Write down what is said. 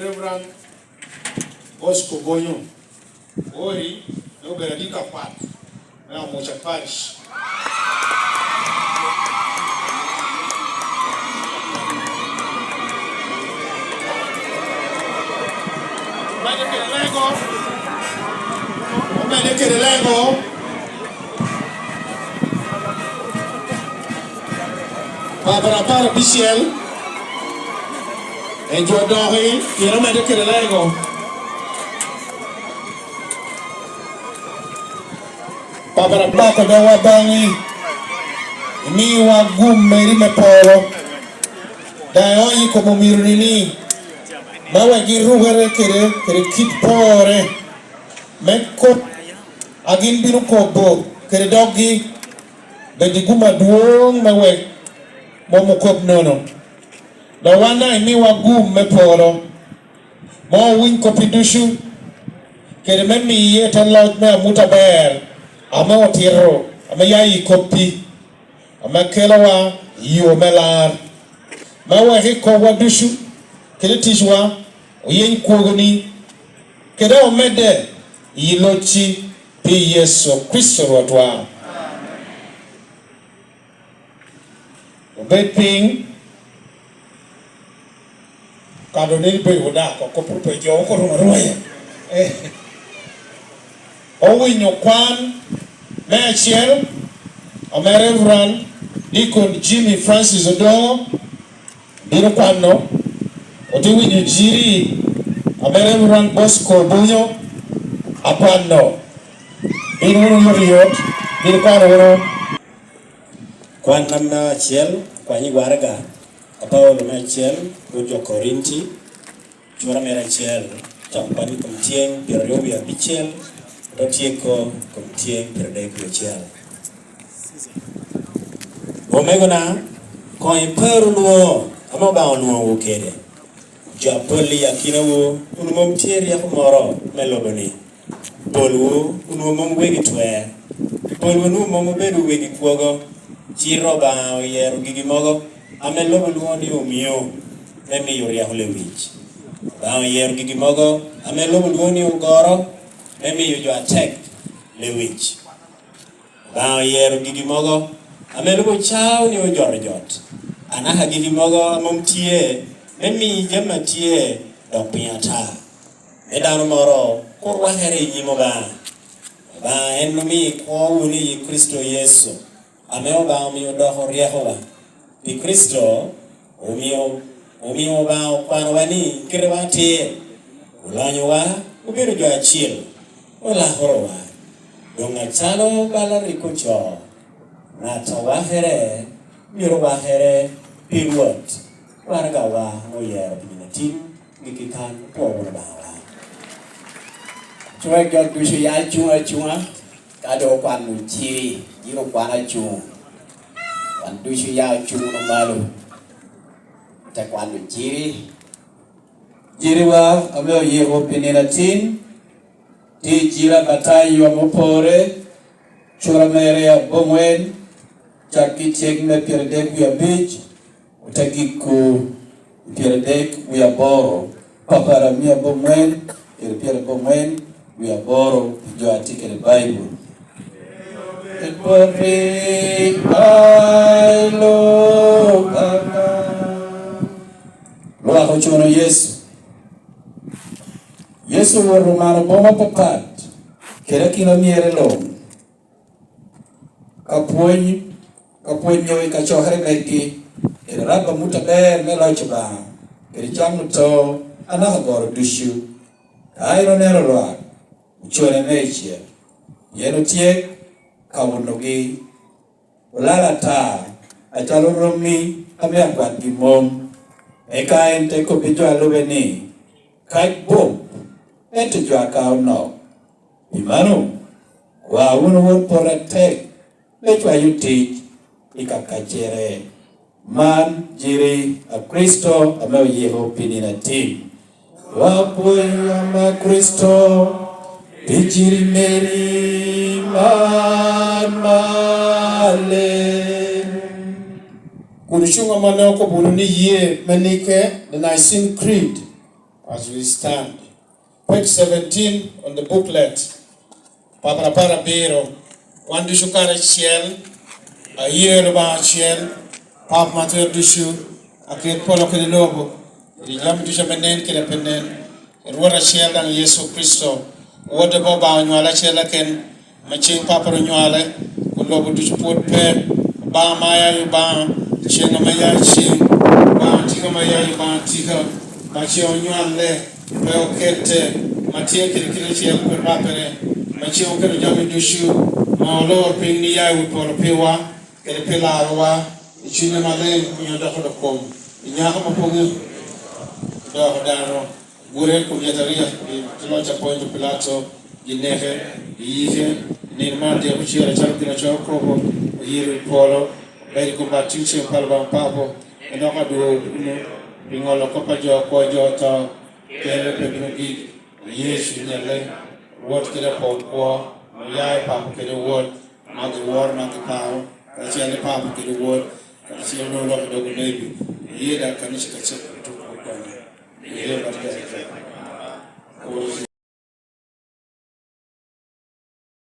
Reverend Bosco Bonyo. Ori, no beradika pat. Na mocha parish. Lego. Para Bichel. And Jordan, you know, make it Lego. Para Baka Dawa Bangi. Mi wa gum meri me polo. Dayo como mirini. Mawa giruhere kere kit pore. Meko agin binu kobo kere doggi bedi guma duong mawe momo kop nono. Da wana mi wa gum me polo. Mo win kopi dushu kere memi yeta laut me amuta ber. Ama watiro ama yai kopi ama kelawa yo melar. Mawa hiko wa dushu kere tishwa oyen kogoni kere omede ilochi pi Yesu Kristo watwa. Obeping kadonil pe hoda ko pupe jo ko roya. Owi nyokwan Mechiel Reverend Deacon Jimmy Francis Odo biro kwano otiwi nyujiri Reverend Bosco Bonyo apano biro muriot biro kwano kwan namna chiel kwani warga apao na chiel gojo Korinti chora mera chiel champani kumtieng piero ya bichel rotieko kumtieng piero chiel omegona ko imperu no amoba onwo ukede japoli yakinawo unumom tieri yakumoro meloboni bolwo unumom wegi twe bolwo numom bedu wegi kuogo chiro ba yero gigi mogo amelobo luoni omiyo memi yoria holewich ba yero gigi mogo amelobo luoni ugoro memi yo attack lewich ba yero gigi mogo amelobo chao ni ojor jot anaha gigi mogo amomtie memi jamatie dopiata edano moro kurwa here nyimo ba enmi ko uni Kristo Yesu ameo ba omiyo doho riehowa ni Kristo omiyo ba okwano wani kirwati ulanyo wa ubiru jo achiel olahoro wa donga chalo balari kucho ng'ato wahere biro wahere piruot warga wa oyero pinatin gikikan pogo bawa chwe ga dushu ya chunga kado kwanu chiri jiro kwana chung wan dushu ya chung no malu ta kwanu chiri jiriwa ameo yego pinatin ti jira batai yo mopore chura mere ya bomwen chaki chek me pierdek ya beach utagiku pierdek ya boro papara mia bomwen pierdek bomwen ya boro jo atike the Bible. It perfect I love Loa kochono Yesu wa romano boma papat kera kina miere long kapuonyi nyowe kachohre meki raba muta ber me locho ba keri jamu to anaha goro dushu airo nero loa uchore mechie yeno tiek kawunogi ulala ta achalo romi ame akwat gimom eka ente ko bijo alobe ni kai bom ente jo akao no imanu wa won poratek lechwa yuti ikakachere man jiri a Kristo ameo yeho pinina tim wapuya ma Kristo Ijiri meri man male Kunishunga manoko buluni ye menike the Nicene Creed as we stand. Page 17 on the booklet. Papa para biro. One dishu kare chiel. A year ba chiel. Papa mater dishu. Akir polo kene lobo. Di jam disha menen kene penen. Ruara chiel dang Yesu Kristo. Wode bo ba nyala chiel ken. Maching papa nyala. Lobo dishu pot pe. Ba maya yu ba. Chenga maya ching. Ba tika maya yu ba tika. Machio nyale. Peo kete, Matia Kirichia Kurapere, Machio Kerjami Dushu, Molo Pinia with Polopewa, Kerepelawa, Chinamale, Yadakocom, Yahamapogu, Dano, Gure, Kuyataria, the launch point of Pilato, Ginehe, Yhe, Nirma, the Apuchia, Champion Choco, Yiri Polo, Very Kumbatuchi, Palva Papo, and Okadu, Bingola Copajo, Kojo. Kere pegugi Yesu nyale word kere pokwa yai papa kere word magi word magi pao kasi ale papa kere word kasi no lo do baby yeda kanishika